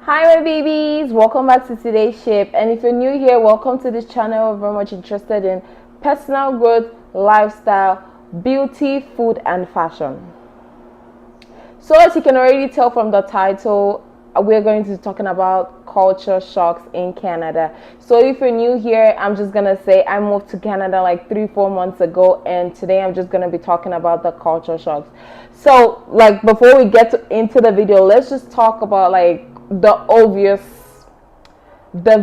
Hi my babies, welcome back to today's ship. And if you're new here, welcome to this channel. We're very much interested in personal growth, lifestyle, beauty, food and fashion. So as you can already tell from the title, we're going to be talking about culture shocks in Canada. So if you're new here, I'm just gonna say I moved to Canada like 3-4 months ago, and today I'm just gonna be talking about the culture shocks. So like before we get into the video, let's just talk about like the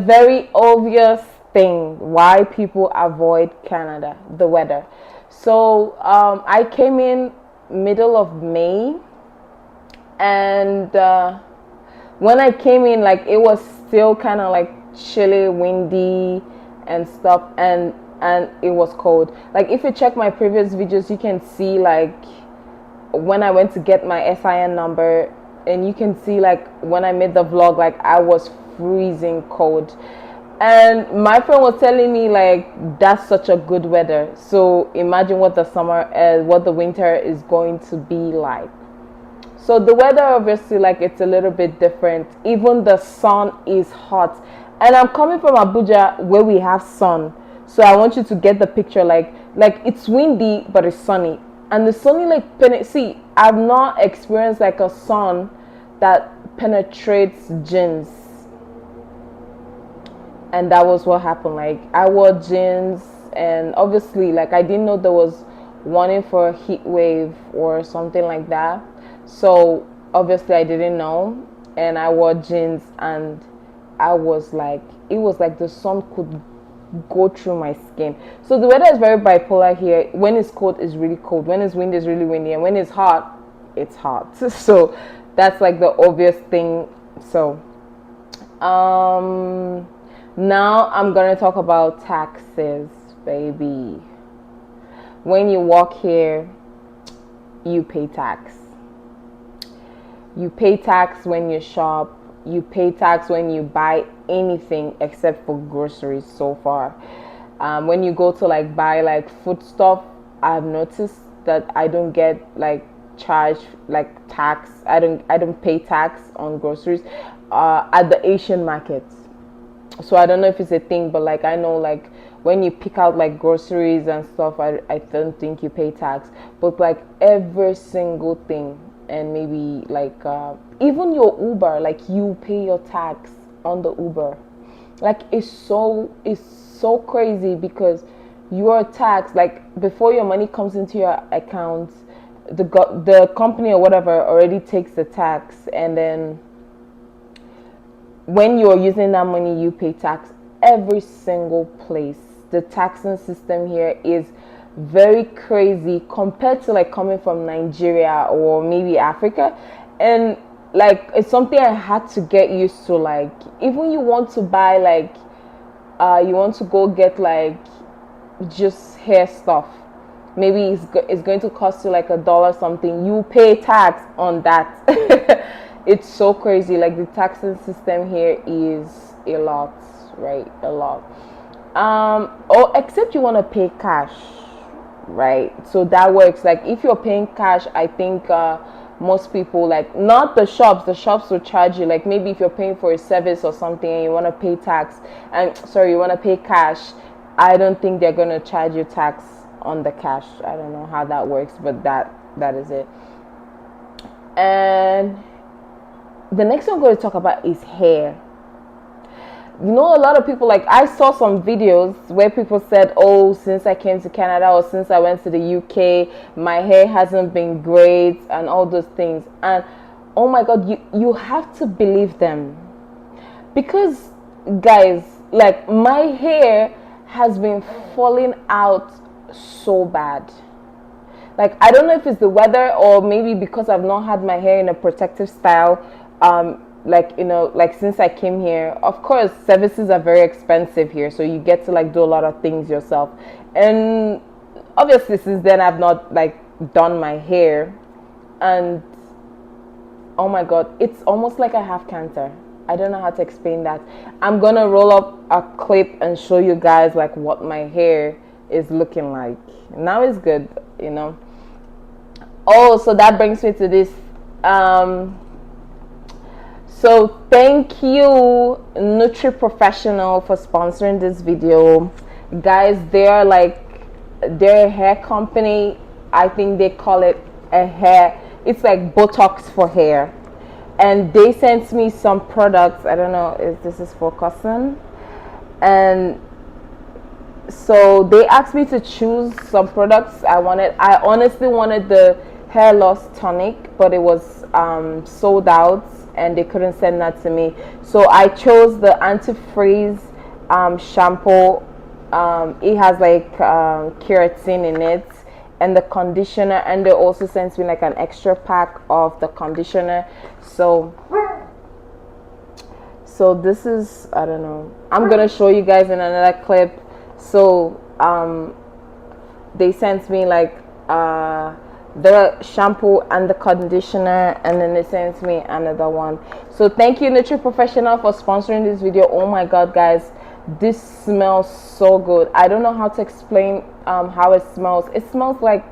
very obvious thing why people avoid Canada: the weather. So I came in middle of May, and when I came in, like it was still kind of like chilly, windy and stuff, and it was cold. Like if you check my previous videos, you can see like when I went to get my SIN number, and you can see like when I made the vlog, like I was freezing cold. And my friend was telling me like that's such a good weather. So imagine what the what the winter is going to be like. So the weather, obviously, like it's a little bit different. Even the sun is hot, and I'm coming from Abuja where we have sun. So I want you to get the picture. Like it's windy, but it's sunny, and the sunny like see. I've not experienced like a sun that penetrates jeans, and that was what happened. Like I wore jeans, and obviously, like I didn't know there was warning for a heat wave or something like that. So obviously I didn't know, and I wore jeans, and I was like, it was like the sun could go through my skin. So the weather is very bipolar here. When it's cold, it's really cold. When it's windy, it's really windy, and when it's hot, it's hot. So that's like the obvious thing. So now I'm gonna talk about taxes, baby. When you walk here, you pay tax. You pay tax when you shop. You pay tax when you buy anything except for groceries so far. When you go to like buy like food stuff, I've noticed that I don't get like charged like tax. I don't pay tax on groceries at the Asian markets. So I don't know if it's a thing, but like I know like when you pick out like groceries and stuff, I don't think you pay tax. But like every single thing, and maybe like even your Uber, like you pay your tax on the Uber. Like it's so crazy because your tax, like before your money comes into your account, the company or whatever already takes the tax, and then when you're using that money, you pay tax every single place. The taxing system here is very crazy compared to like coming from Nigeria or maybe Africa. And like it's something I had to get used to. Like even you want to buy like you want to go get like just hair stuff, maybe it's going to cost you like $1 something, you pay tax on that. It's so crazy. Like the taxing system here is a lot, right? A lot. Oh, except you want to pay cash, right? So that works. Like if you're paying cash, I think most people, like not the shops will charge you. Like maybe if you're paying for a service or something and you want to pay tax, and sorry, you want to pay cash, I don't think they're going to charge you tax on the cash. I don't know how that works, but that is it. And the next thing I'm going to talk about is hair. You know, a lot of people, like I saw some videos where people said, oh, since I came to Canada or since I went to the UK, my hair hasn't been great and all those things. And oh my God, you have to believe them, because guys, like my hair has been falling out so bad. Like I don't know if it's the weather or maybe because I've not had my hair in a protective style. Like you know, like since I came here, of course services are very expensive here, so you get to like do a lot of things yourself. And obviously since then I've not like done my hair, and oh my God, it's almost like I have cancer. I don't know how to explain that. I'm gonna roll up a clip and show you guys like what my hair is looking like. Now it's good, you know. Oh, so that brings me to this So thank you, Nutri Professional, for sponsoring this video. Guys, they're like their hair company. I think they call it a hair. It's like Botox for hair. And they sent me some products. I don't know if this is focusing. And so they asked me to choose some products I wanted. I honestly wanted the hair loss tonic, but it was sold out and they couldn't send that to me. So I chose the anti-frizz shampoo. It has like keratin in it, and the conditioner, and they also sent me like an extra pack of the conditioner. So this is, I don't know, I'm gonna show you guys in another clip. So they sent me like the shampoo and the conditioner, and then they sent me another one. So thank you, Nutri Professional, for sponsoring this video. Oh my god, guys, this smells so good. I don't know how to explain how it smells. It smells like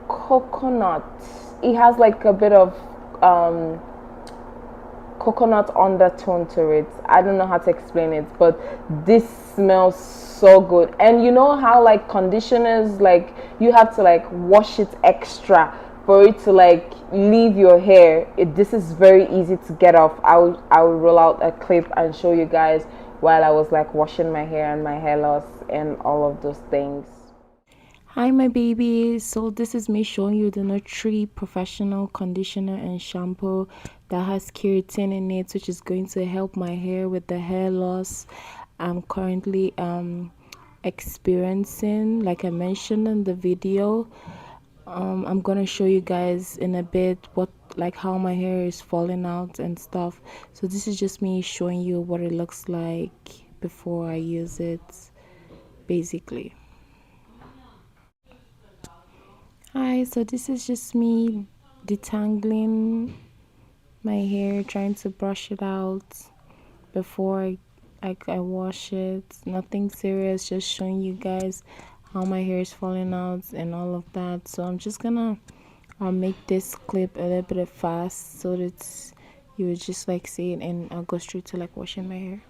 coconut. It has like a bit of coconut undertone to it. I don't know how to explain it, but this smells so good. And you know how like conditioners, like you have to like wash it extra for it to like leave your hair. This is very easy to get off. I will roll out a clip and show you guys while I was like washing my hair and my hair loss and all of those things. Hi my babies, so this is me showing you the Nutri Professional conditioner and shampoo that has keratin in it, which is going to help my hair with the hair loss I'm currently experiencing. Like I mentioned in the video, I'm gonna show you guys in a bit what, like how my hair is falling out and stuff. So this is just me showing you what it looks like before I use it, basically. Hi, so this is just me detangling my hair, trying to brush it out before I wash it. Nothing serious, just showing you guys how my hair is falling out and all of that. So I'm just gonna make this clip a little bit fast so that you would just like see it, and I'll go straight to like washing my hair.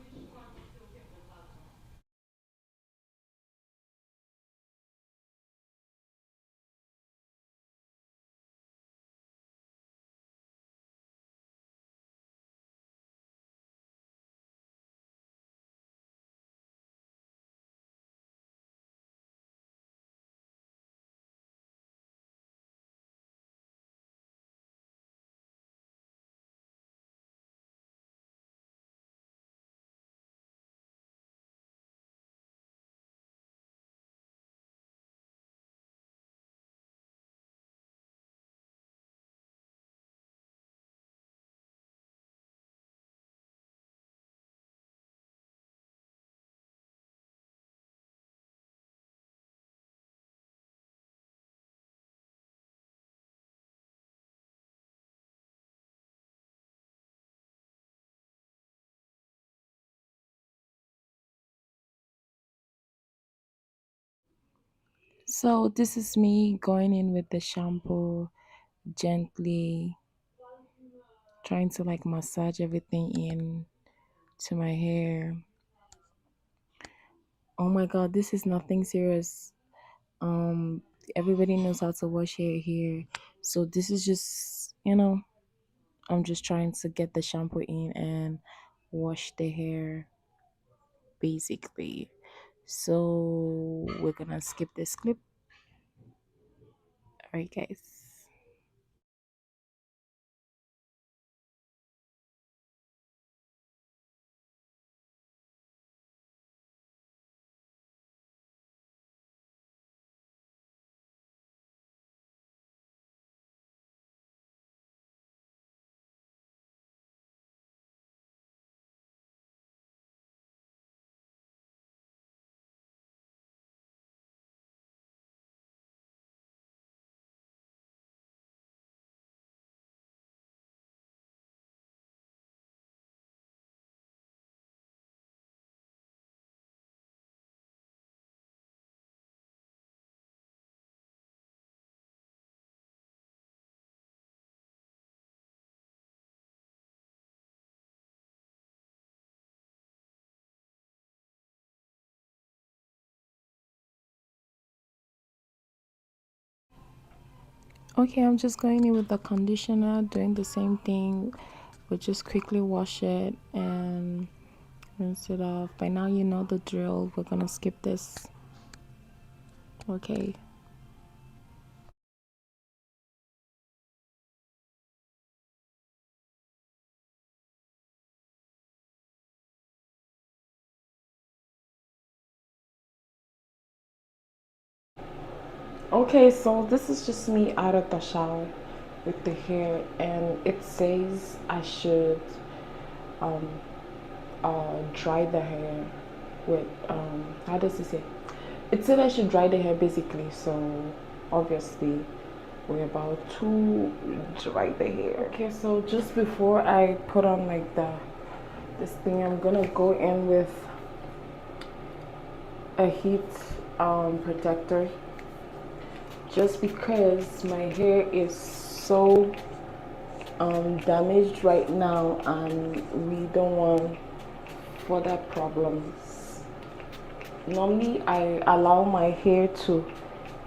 So this is me going in with the shampoo, gently trying to like massage everything in to my hair. Oh my god, this is nothing serious. Um Everybody knows how to wash hair here. So this is just, I'm just trying to get the shampoo in and wash the hair, basically. So we're gonna skip this clip. Alright guys. Okay, I'm just going in with the conditioner, doing the same thing. We'll just quickly wash it and rinse it off. By now you know the drill. We're gonna skip this. Okay. Okay, so this is just me out of the shower with the hair, and it says I should um dry the hair with how does it say? It said I should dry the hair basically, so obviously we're about to dry the hair. Okay, so just before I put on like this thing, I'm gonna go in with a heat protector, just because my hair is so damaged right now and we don't want further problems. Normally I allow my hair to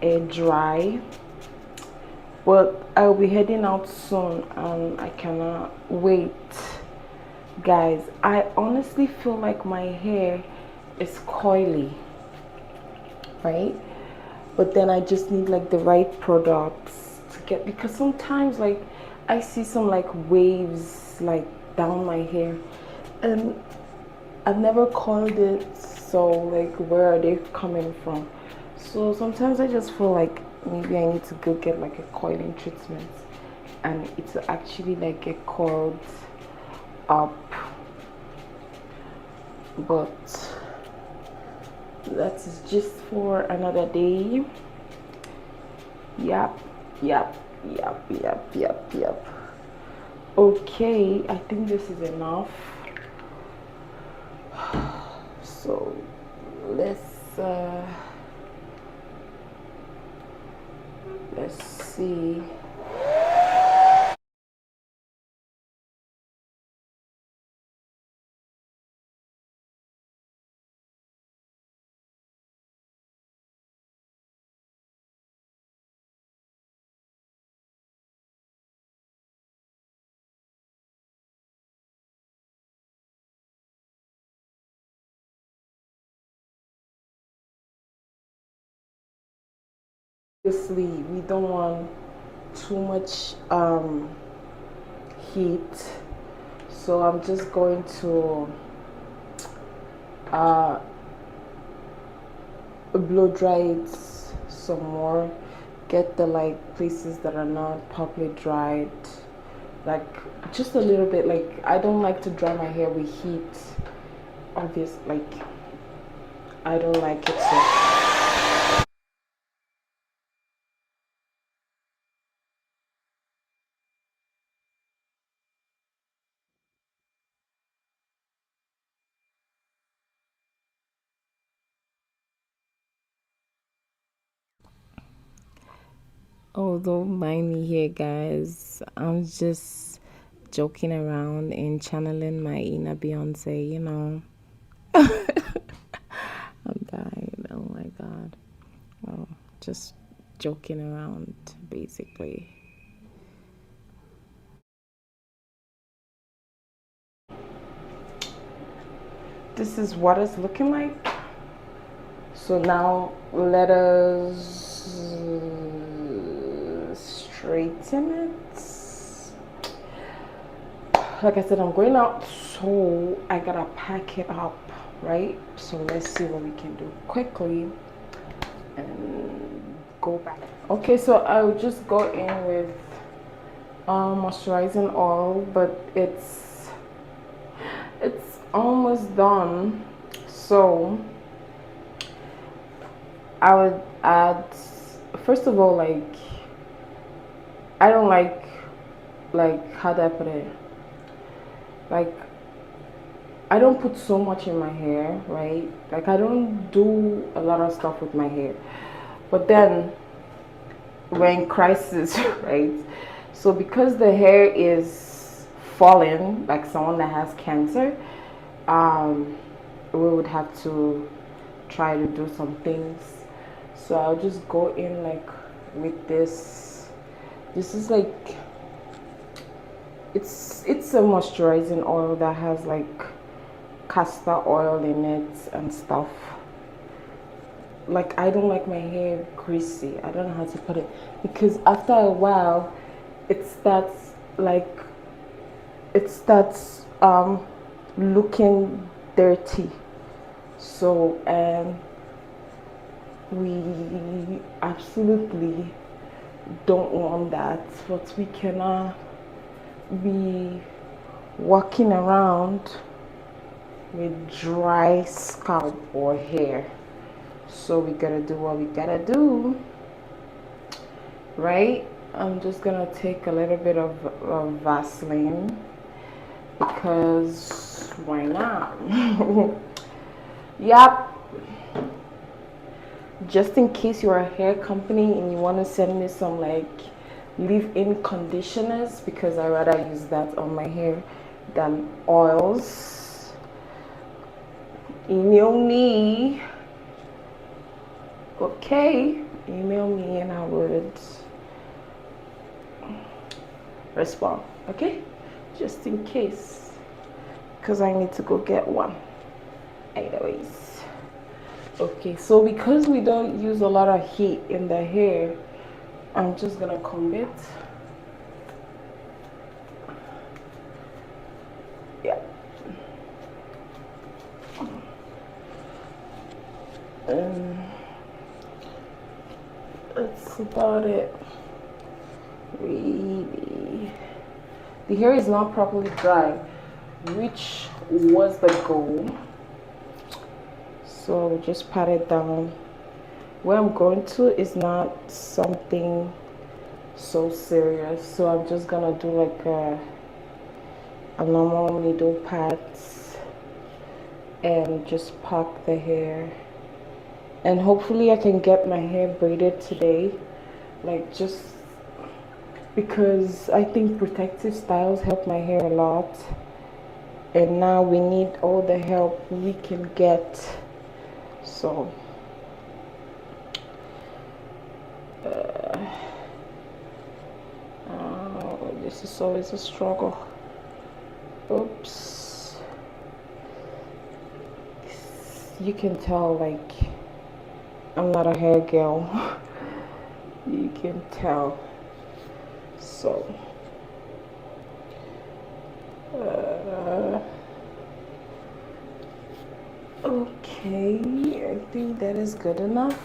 air dry, but I'll be heading out soon and I cannot wait. Guys, I honestly feel like my hair is coily, right? But then I just need like the right products to get, because sometimes like I see some like waves like down my hair and I've never coiled it, so like where are they coming from? So sometimes I just feel like maybe I need to go get like a coiling treatment and it's actually like get coiled up, but that is just for another day. Yep, yep, yep, yep, yep, yep. Okay, I think this is enough. So let's see. Obviously, we don't want too much heat, so I'm just going to blow dry it some more, get the like places that are not properly dried, like just a little bit. Like I don't like to dry my hair with heat, obvious, like I don't like it. So oh, don't mind me here, guys. I'm just joking around and channeling my inner Beyonce, you know. I'm dying. Oh my god. Oh, just joking around, basically. This is what it's looking like. So now let us straighten it. Like I said, I'm going out, so I gotta pack it up, right? So let's see what we can do quickly and go back. Okay, so I'll just go in with moisturizing oil, but it's almost done. So I would add, first of all, like I don't like how do I put it? Like I don't put so much in my hair, right? Like I don't do a lot of stuff with my hair. But then we're in crisis, right? So because the hair is falling, like someone that has cancer, we would have to try to do some things. So I'll just go in like with this This is like, it's a moisturizing oil that has like castor oil in it and stuff. Like, I don't like my hair greasy. I don't know how to put it, because after a while it starts like, it starts looking dirty. So we absolutely don't want that. But we cannot be walking around with dry scalp or hair. So we gotta do what we gotta do, right? I'm just gonna take a little bit of Vaseline, because why not? Yep. Just in case you're a hair company and you want to send me some like leave-in conditioners, because I rather use that on my hair than oils, email me. Okay, email me and I would respond. Okay, just in case, because I need to go get one anyways. Okay, so because we don't use a lot of heat in the hair, I'm just gonna comb it. Yeah. That's about it. Really, the hair is not properly dry, which was the goal. So just pat it down. Where I'm going to is not something so serious, so I'm just gonna do like a normal needle pat and just pack the hair, and hopefully I can get my hair braided today, like, just because I think protective styles help my hair a lot, and now we need all the help we can get. So this is always a struggle. Oops. You can tell, like, I'm not a hair girl. You can tell. So okay, I think that is good enough.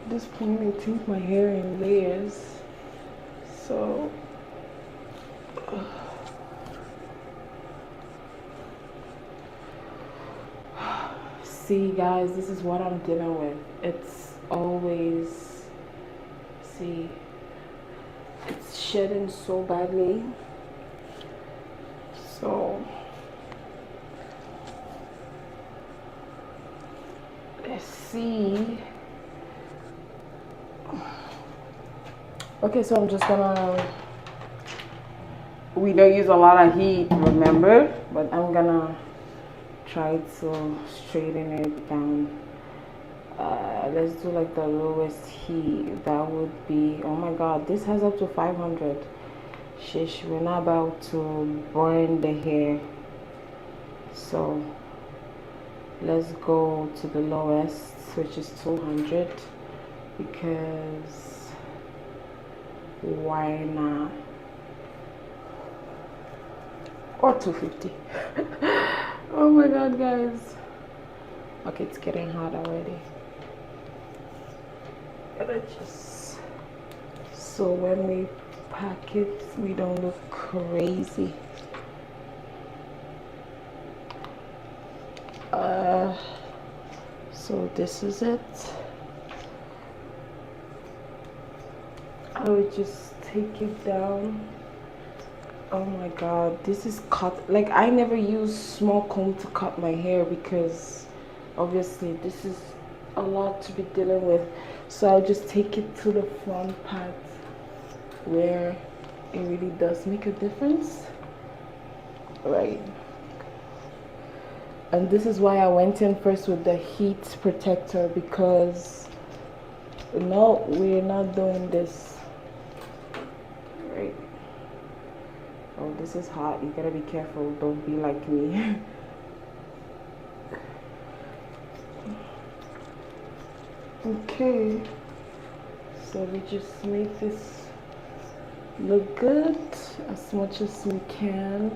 At this point, I think my hair in layers, so see guys, this is what I'm dealing with. It's always, see, it's shedding so badly. So let's see. Okay, so I'm just gonna, we don't use a lot of heat, remember, but I'm gonna try to straighten it down. Let's do like the lowest heat. That would be, oh my god, this has up to 500. Shish, we're not about to burn the hair, so let's go to the lowest, which is 200, because why not? Or 250. Oh my god, guys. Okay, it's getting hot already. Gotta just, so when we pack it, we don't look crazy. So this is it. I would just take it down. Oh my god, this is cut. Like, I never use small comb to cut my hair, because obviously this is a lot to be dealing with. So I'll just take it to the front part where it really does make a difference. right? And this is why I went in first with the heat protector, because no, we're not doing this, right? Oh, this is hot. You gotta be careful. Don't be like me. Okay, so we just make this look good as much as we can,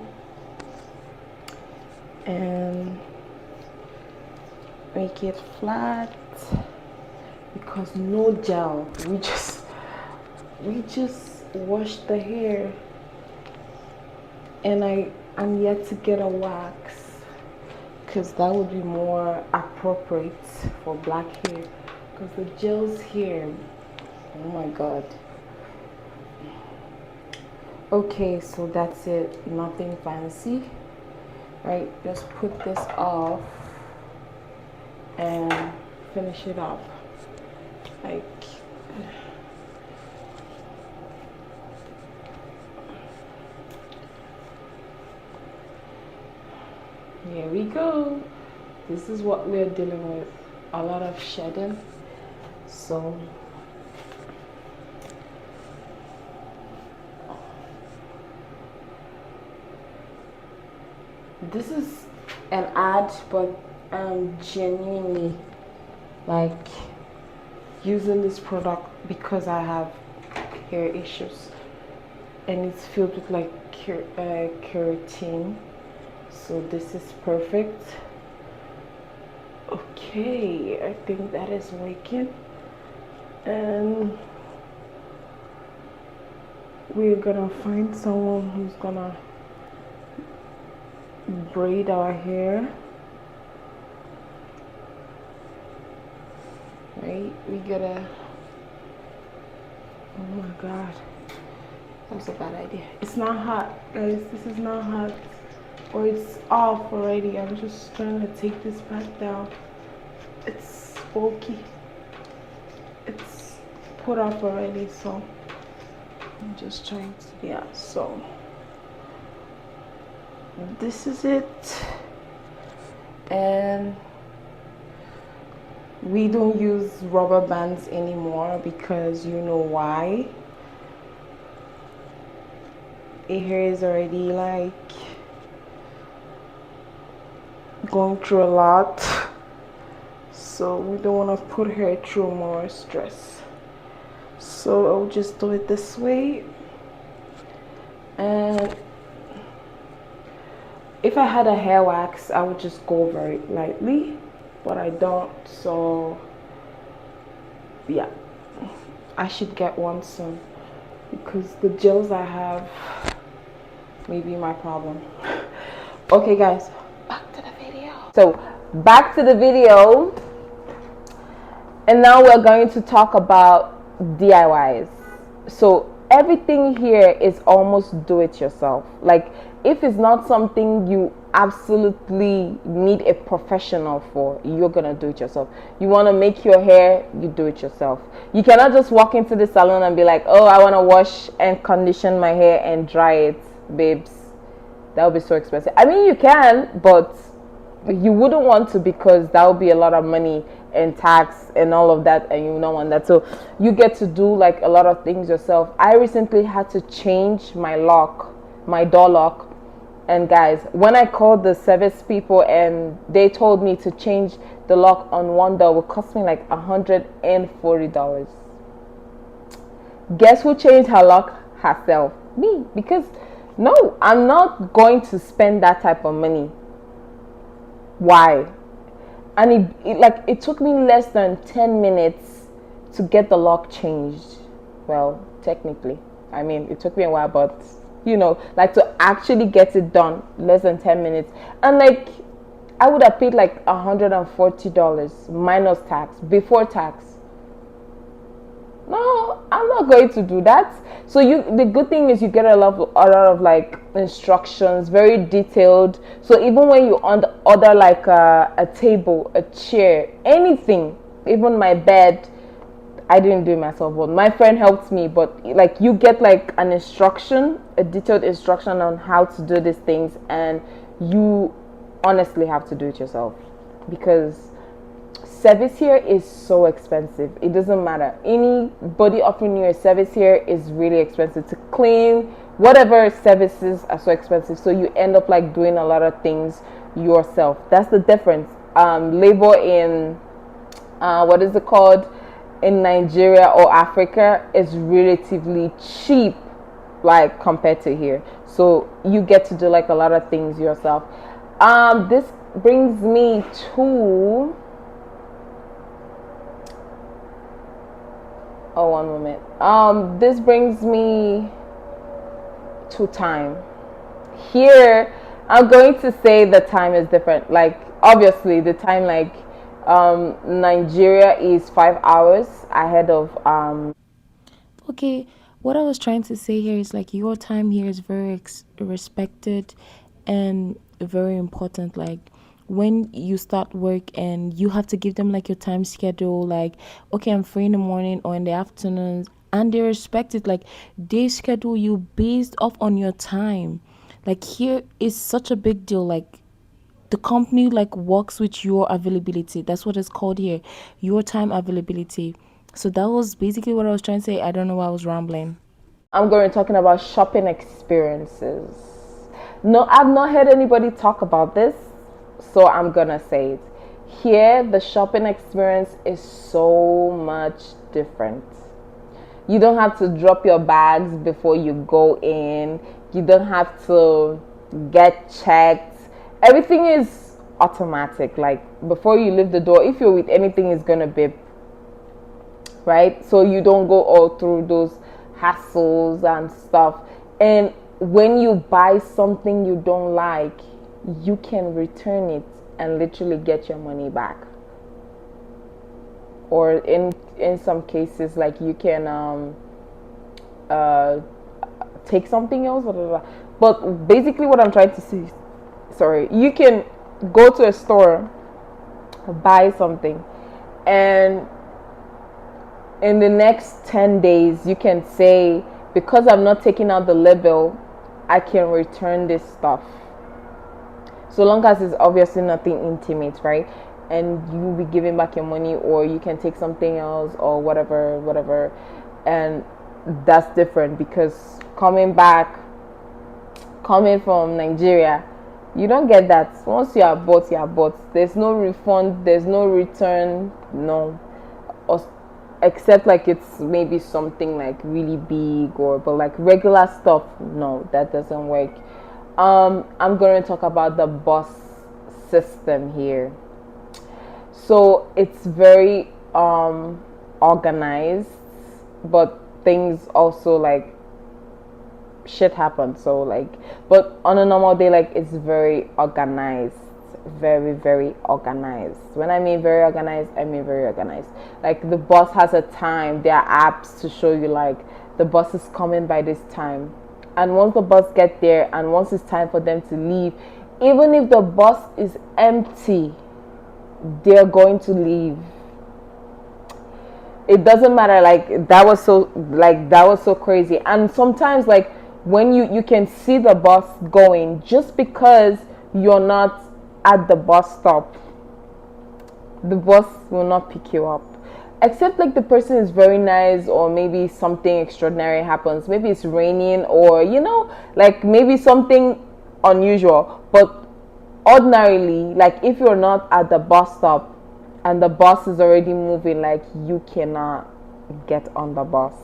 and make it flat, because no gel. We just wash the hair, and I'm yet to get a wax, because that would be more appropriate for black hair, because the gels here, oh my god. Okay, so that's it. Nothing fancy, right? Just put this off and finish it up, like here we go. This is what we're dealing with, a lot of shedding. So this is an ad, but I'm genuinely like using this product because I have hair issues, and it's filled with like keratin, so this is perfect. Okay, I think that is working, and we're gonna find someone who's gonna braid our hair, right? We gotta, oh my god, that was a bad idea. It's not hot, guys. This is not hot, or it's off already. I'm just trying to take this back down. It's bulky, it's put off already, so I'm just trying to, yeah. So this is it, and we don't use rubber bands anymore, because you know why. Your hair is already like going through a lot, so we don't want to put her through more stress. So I'll just do it this way, and if I had a hair wax, I would just go over it lightly, but I don't, so yeah, I should get one soon, because the gels I have may be my problem. Okay guys, back to the video. So back to the video, and now we're going to talk about DIYs. So everything here is almost do it yourself. Like, if it's not something you absolutely need a professional for, you're gonna do it yourself. You want to make your hair, you do it yourself. You cannot just walk into the salon and be like, oh, I want to wash and condition my hair and dry it, babes. That would be so expensive. I mean, you can, but you wouldn't want to, because that would be a lot of money and tax and all of that, and you don't want that. So you get to do like a lot of things yourself. I recently had to change my lock, my door lock. And guys, when I called the service people and they told me to change the lock on one door, would cost me like $140. Guess who changed her lock? Herself. Me. Because no, I'm not going to spend that type of money. Why? And it took me less than 10 minutes to get the lock changed. Well, technically, I mean, it took me a while, but you know, like to actually get it done, less than 10 minutes. And like, I would have paid like $140 minus tax, before tax. No, I'm not going to do that. So the good thing is you get a lot of like instructions, very detailed. So even when you order like a table, a chair, anything, even my bed, I didn't do it myself, but my friend helped me. But like you get like an instruction, a detailed instruction on how to do these things, and you honestly have to do it yourself because service here is so expensive. It doesn't matter. Anybody offering you a service here is really expensive to clean. Whatever services are so expensive, so you end up like doing a lot of things yourself. That's the difference. Labor in what is it called, in Nigeria or Africa is relatively cheap, like compared to here. So you get to do like a lot of things yourself. This brings me to one moment. This brings me to time. Here, I'm going to say the time is different. Like obviously, the time like Nigeria is 5 hours ahead of Okay, what I was trying to say here is like your time here is very respected and very important. Like when you start work and you have to give them like your time schedule, like, okay, I'm free in the morning or in the afternoons, and they respect it. Like they schedule you based off on your time. Like here is such a big deal. Like the company like works with your availability. That's what it's called here, your time availability. So that was basically what I was trying to say. I don't know why I was rambling. I'm going to be talking about shopping experiences. No, I've not heard anybody talk about this, so I'm gonna say it. Here, the shopping experience is so much different. You don't have to drop your bags before you go in. You don't have to get checked. Everything is automatic. Like before you leave the door, if you're with anything, it's gonna beep, right? So you don't go all through those hassles and stuff. And when you buy something you don't like, you can return it and literally get your money back. Or in some cases, like you can uh, take something else. Blah, blah, blah. But basically, what I'm trying to say, sorry, you can go to a store, buy something, and in the next 10 days you can say, because I'm not taking out the label, I can return this stuff, so long as it's obviously nothing intimate, right? And you will be giving back your money, or you can take something else or whatever. And that's different because coming from Nigeria, you don't get that. Once you are bought. There's no refund, there's no return, no. Except like it's maybe something like really big, but like regular stuff, no, that doesn't work. I'm going to talk about the bus system here. So it's very organized, but things also like shit happens. So like, but on a normal day, like it's very organized, very organized. When I mean very organized, I mean very organized. Like the bus has a time. There are apps to show you like the bus is coming by this time, and once the bus get there and once it's time for them to leave, even if the bus is empty, they're going to leave. It doesn't matter. Like that was so crazy. And sometimes like when you can see the bus going, just because you're not at the bus stop, the bus will not pick you up, except like the person is very nice, or maybe something extraordinary happens. Maybe it's raining, or like maybe something unusual. But ordinarily, like if you're not at the bus stop and the bus is already moving, like you cannot get on the bus.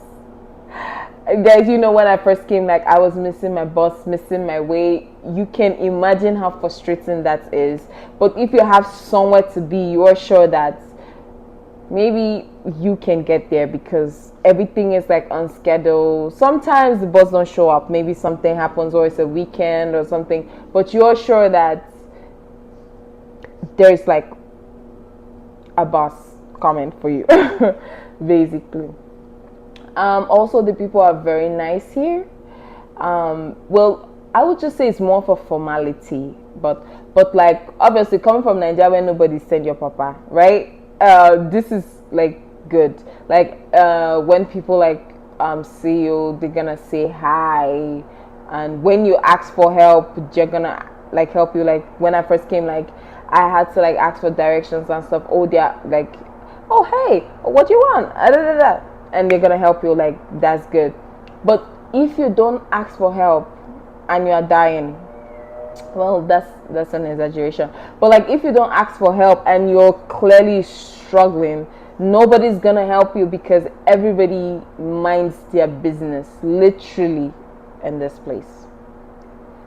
Guys, when I first came, like I was missing my bus, missing my way. You can imagine how frustrating that is. But if you have somewhere to be, you are sure that maybe you can get there, because everything is like on schedule. Sometimes the bus don't show up, maybe something happens, or it's a weekend or something, but you're sure that there's like a bus coming for you. Basically. Also, the people are very nice here. Well, I would just say it's more for formality, but like obviously coming from Nigeria where nobody send your papa, right? This is like good. Like when people like see you, they're gonna say hi, and when you ask for help, they're gonna like help you. Like when I first came, like I had to like ask for directions and stuff. Oh, they're like, oh hey, what you want? And they're gonna help you. Like that's good. But if you don't ask for help and you are dying, well, that's an exaggeration. But like if you don't ask for help and you're clearly struggling, nobody's gonna help you because everybody minds their business, literally, in this place.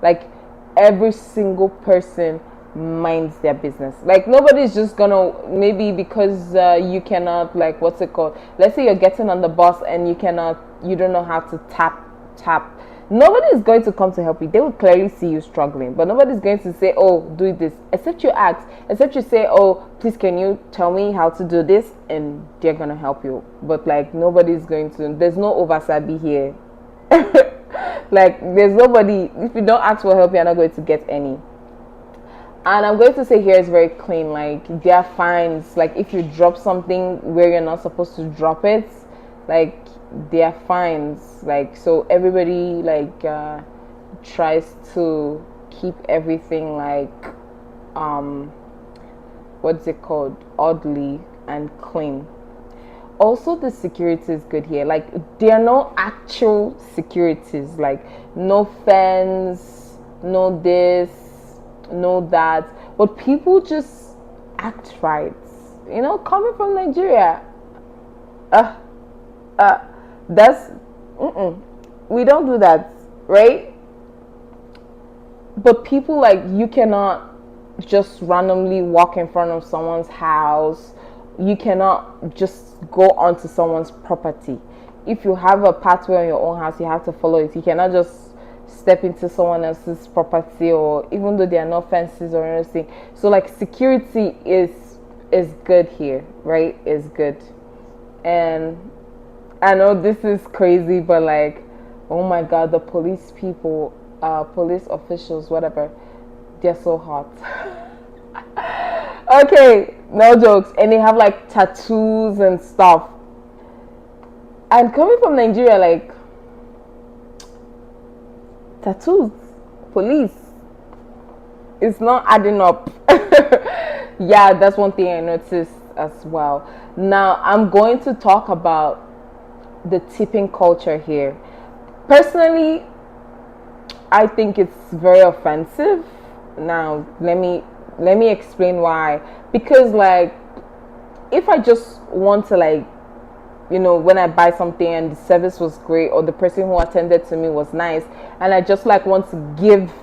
Like every single person minds their business. Like nobody's just gonna, maybe because you cannot, like, what's it called, let's say you're getting on the bus and you don't know how to tap. Nobody is going to come to help you. They will clearly see you struggling, but nobody's going to say, oh, do this, except you ask, except you say, oh, please, can you tell me how to do this, and they're gonna help you. But like nobody's going to, there's no oversabi here. Like there's nobody. If you don't ask for help, you're not going to get any. And I'm going to say here is very clean. Like there are fines. Like if you drop something where you're not supposed to drop it, like there are fines. Like so everybody like tries to keep everything like what's it called, orderly and clean. Also the security is good here. Like there are no actual securities, like no fence, no this, no that, but people just act right, you know, coming from Nigeria. That's we don't do that, right? But people, like, you cannot just randomly walk in front of someone's house. You cannot just go onto someone's property. If you have a pathway on your own house, you have to follow it. You cannot just step into someone else's property, or even though there are no fences or anything. So like security is good here, right? Is good. And I know this is crazy, but like, oh my god, the police people, police officials, whatever, they're so hot. Okay, no jokes. And they have like tattoos and stuff. And coming from Nigeria, like, tattoos, police, it's not adding up. Yeah, that's one thing I noticed as well. Now I'm going to talk about the tipping culture here. Personally, I think it's very offensive. Now let me explain why. Because like, if I just want to, like, you know, when I buy something and the service was great, or the person who attended to me was nice, and I just like want to give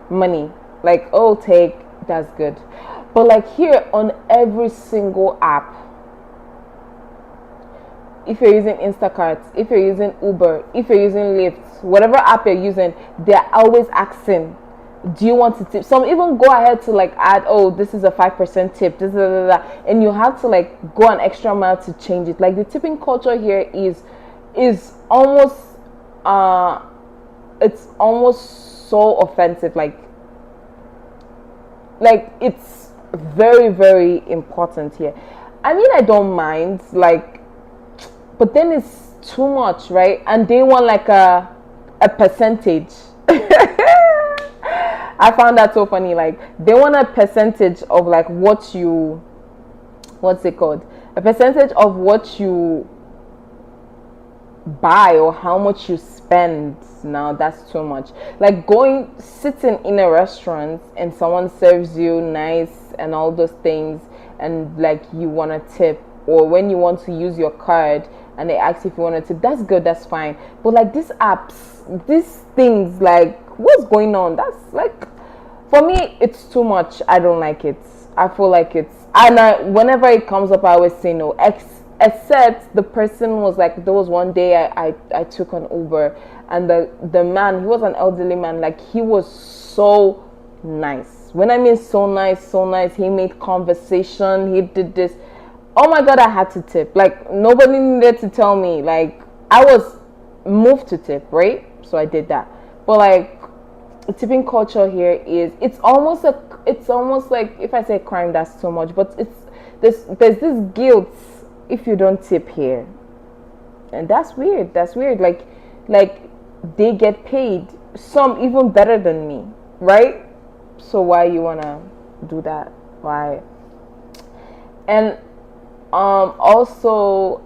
money, like, oh, take, that's good. But like here, on every single app, if you're using Instacart, if you're using Uber, if you're using Lyft, whatever app you're using, they're always asking, do you want to tip? Some even go ahead to like add, oh, this is a 5% tip, this, and you have to like go an extra mile to change it. Like the tipping culture here is almost it's almost so offensive. Like it's very, very important here. I mean, I don't mind, like, but then it's too much, right? And they want like a percentage. I found that so funny. Like they want a percentage of like what's it called? A percentage of what you buy or how much you spend. Now that's too much. Like sitting in a restaurant and someone serves you nice and all those things, and like you want to tip, or when you want to use your card and they ask if you want to tip, that's good, that's fine. But like these apps, these things, like, what's going on? That's like, for me, it's too much. I don't like it. I feel like it's, and whenever it comes up, I always say no. Except the person was like, there was one day I took an Uber, and the man, he was an elderly man. Like he was so nice. When I mean so nice, he made conversation. He did this. Oh my god, I had to tip. Like nobody needed to tell me. Like I was moved to tip, right? So I did that. But like, the tipping culture here is, it's almost like, if I say crime, that's too much, but there's this guilt if you don't tip here. And that's weird. That's weird. Like they get paid, some even better than me, right? So why you wanna do that? Why? And also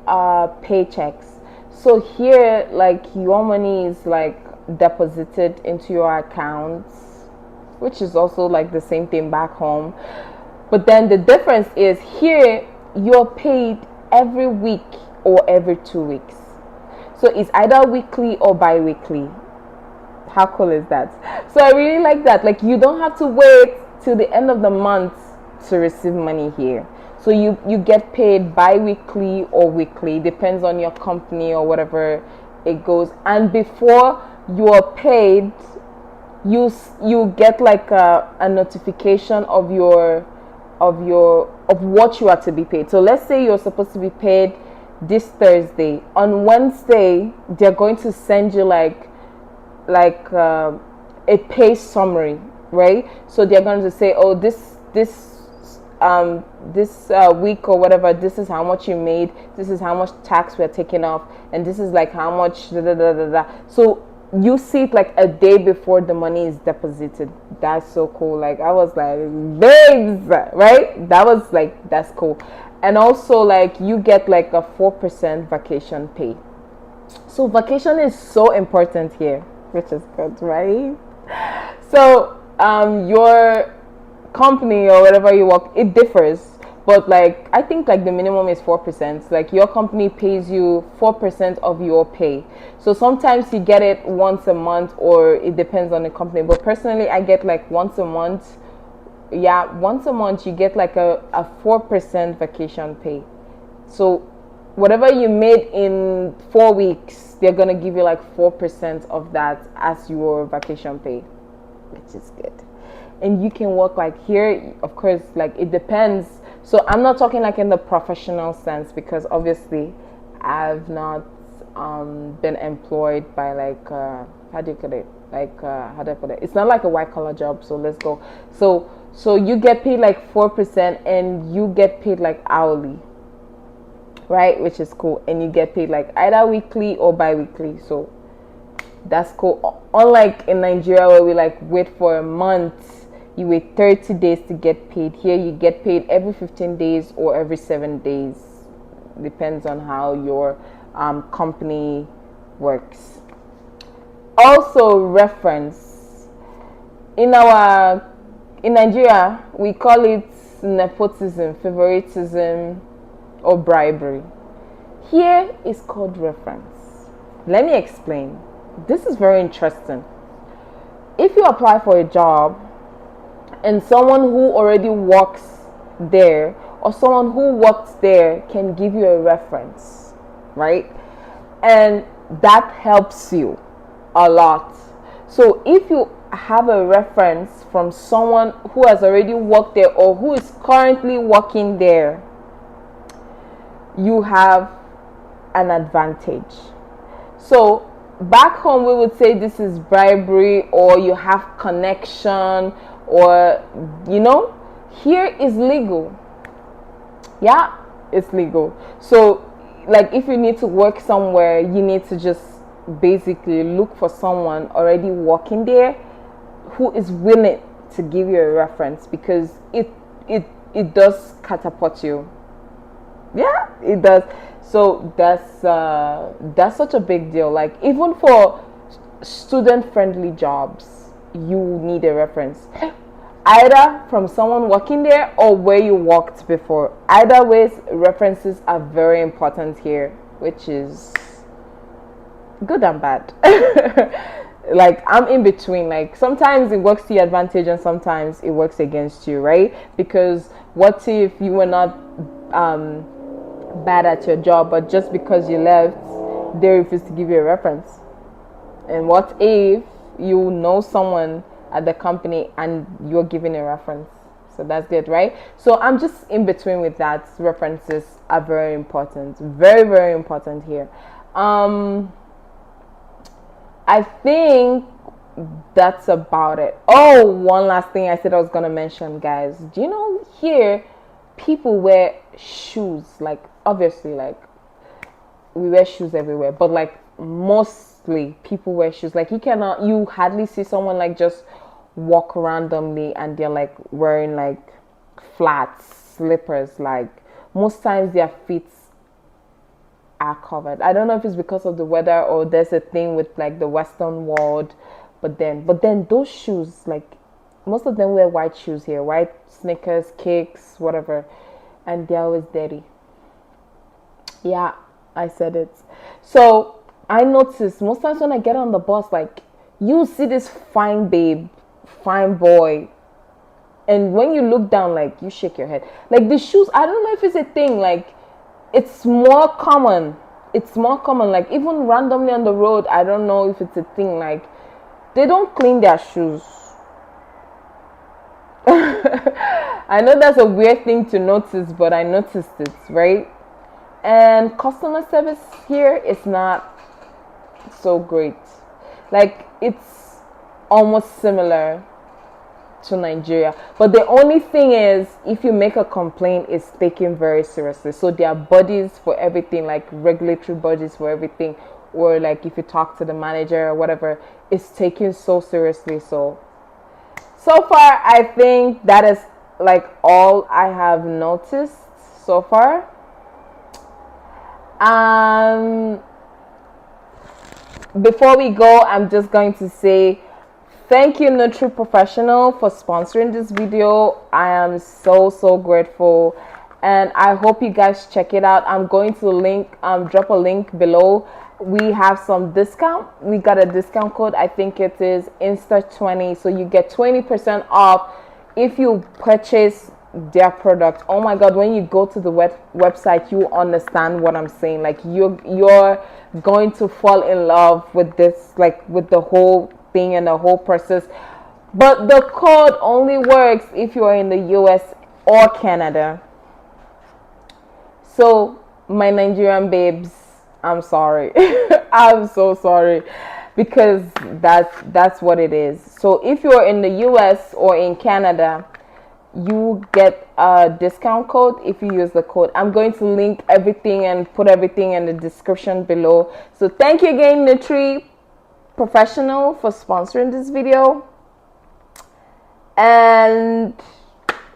paychecks. So here, like, your money is like deposited into your accounts, which is also like the same thing back home. But then the difference is here you're paid every week or every 2 weeks. So it's either weekly or bi-weekly. How cool is that? So I really like that. Like, you don't have to wait till the end of the month to receive money here. So you get paid bi-weekly or weekly, depends on your company or whatever it goes. And before you are paid, you get like a notification of what you are to be paid. So let's say you're supposed to be paid this Thursday. On Wednesday, they're going to send you like a pay summary, right? So they're going to say, oh, this week or whatever, this is how much you made, this is how much tax we're taking off, and this is like how much da, da, da, da, da. So you see it like a day before the money is deposited. That's so cool. Like, I was like, babes, right? That was like, that's cool. And also, like, you get like a 4% vacation pay. So vacation is so important here, which is good, right? So your company or whatever you work, it differs, but like, I think like the minimum is 4%. Like, your company pays you 4% of your pay. So sometimes you get it once a month, or it depends on the company. But personally, I get like once a month. Yeah, once a month you get like a 4% vacation pay. So whatever you made in 4 weeks, they're gonna give you like 4% of that as your vacation pay, which is good. And you can work like here, of course, like, it depends. So I'm not talking like in the professional sense, because obviously I've not been employed by like how do you put it, like how do I put it, it's not like a white collar job. So let's go. So you get paid like 4%, and you get paid like hourly, right? Which is cool. And you get paid like either weekly or bi-weekly. So that's cool. Unlike in Nigeria, where we like wait for a month, you wait 30 days to get paid. Here you get paid every 15 days or every 7 days. Depends on how your company works. Also, reference. In Nigeria, we call it nepotism, favoritism, or bribery. Here is called reference. Let me explain. This is very interesting. If you apply for a job and someone who already works there, or someone who worked there, can give you a reference, right? And that helps you a lot. So if you have a reference from someone who has already worked there, or who is currently working there, you have an advantage. So back home we would say this is bribery, or you have connection, or here is legal. Yeah, it's legal. So like, if you need to work somewhere, you need to just basically look for someone already working there who is willing to give you a reference, because it does catapult you. Yeah, it does. So that's such a big deal. Like, even for student friendly jobs, you need a reference, either from someone working there or where you worked before. Either ways, references are very important here, which is good and bad. Like, I'm in between. Like, sometimes it works to your advantage and sometimes it works against you, right? Because what if you were not bad at your job, but just because you left, they refuse to give you a reference? And what if you know someone at the company and you're giving a reference? So that's good, right? So I'm just in between with that. References are very important, very, very important here. I think that's about it. Oh, one last thing I said I was gonna mention, guys. Do you know here people wear shoes, like obviously, like, we wear shoes everywhere, but like mostly people wear shoes. Like you hardly see someone like just walk randomly and they're like wearing like flats, slippers. Like most times their feet are covered. I don't know if it's because of the weather or there's a thing with like the Western world, but then those shoes, like most of them wear white shoes here, white sneakers, kicks, whatever, and they're always dirty. Yeah, I said it. So I notice most times when I get on the bus, like you see this fine babe, fine boy, and when you look down, like you shake your head. Like the shoes, I don't know if it's a thing. Like it's more common. It's more common. Like even randomly on the road, I don't know if it's a thing. Like they don't clean their shoes. I know that's a weird thing to notice, but I noticed it, right? And customer service here is not so great. Like it's almost similar to Nigeria, but the only thing is if you make a complaint, it's taken very seriously. So there are bodies for everything, like regulatory bodies for everything, or like if you talk to the manager or whatever, it's taken so seriously. So far I think that is like all I have noticed so far. Before we go, I'm just going to say thank you, Nutri Professional, for sponsoring this video. I am so grateful, and I hope you guys check it out. I'm going to drop a link below. We have some discount. We got a discount code. I think it is Insta20, so you get 20% off if you purchase their product. Oh my god, when you go to the website, you understand what I'm saying. Like you're going to fall in love with this, like with the whole thing and the whole process. But the code only works if you are in the US or Canada. So my Nigerian babes, I'm sorry. I'm so sorry, because that's what it is. So if you're in the US or in Canada, you get a discount code if you use the code. I'm going to link everything and put everything in the description below. So thank you again, Nutri Professional, for sponsoring this video, and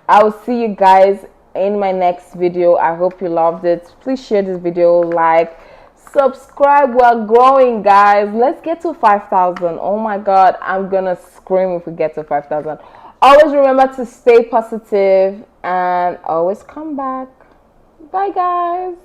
I'll see you guys in my next video. I hope you loved it. Please share this video, like, subscribe. We're growing, guys. Let's get to 5,000. Oh my god, I'm gonna scream if we get to 5,000. Always remember to stay positive and always come back. Bye, guys.